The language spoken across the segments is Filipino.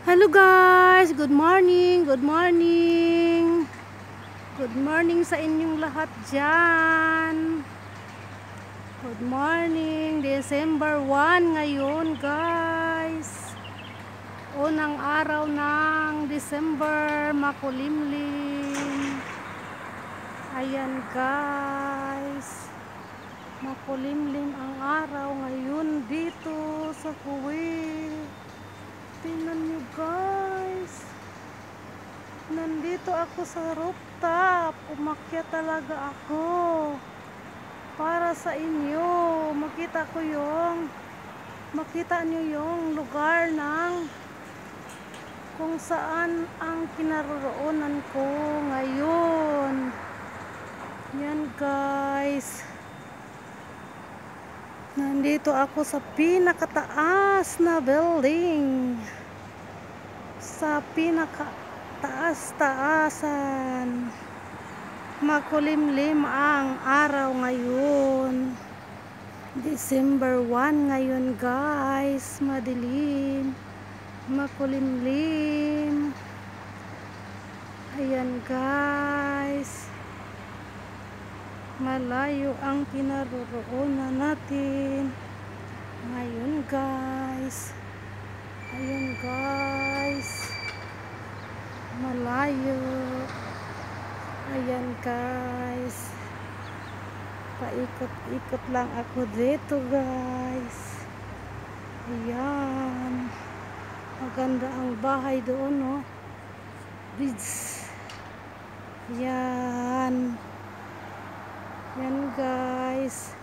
Hello guys, good morning, good morning. Good morning sa inyong lahat dyan. Good morning, December 1 ngayon guys. Unang araw ng December, makulimlim. Ayan guys, makulimlim ang araw ngayon dito sa Kuwait. Tingnan nyo guys, nandito ako sa rooftop. Umakyat talaga ako para sa inyo. Makita nyo yung lugar ng kung saan ang kinaroroonan ko ngayon. Yan guys, nandito ako sa pinakataas na building, sa pinakataas-taasan. Makulimlim ang araw ngayon, December 1 ngayon guys. Madilim, makulimlim. Ayan guys, malayo ang kinaroroonan natin ngayon guys. Ayun guys, malayo. Ayan guys, paikot-ikot lang ako dito guys. Ayan, maganda ang bahay doon, no? Beach. Ayan. Yan guys,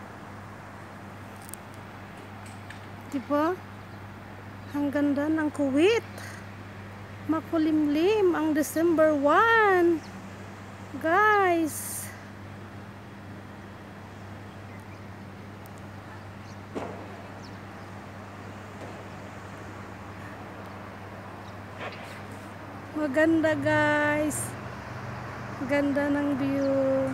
diba? Ang ganda ng Kuwait. Makulimlim ang December 1 guys. Maganda guys, ganda ng view.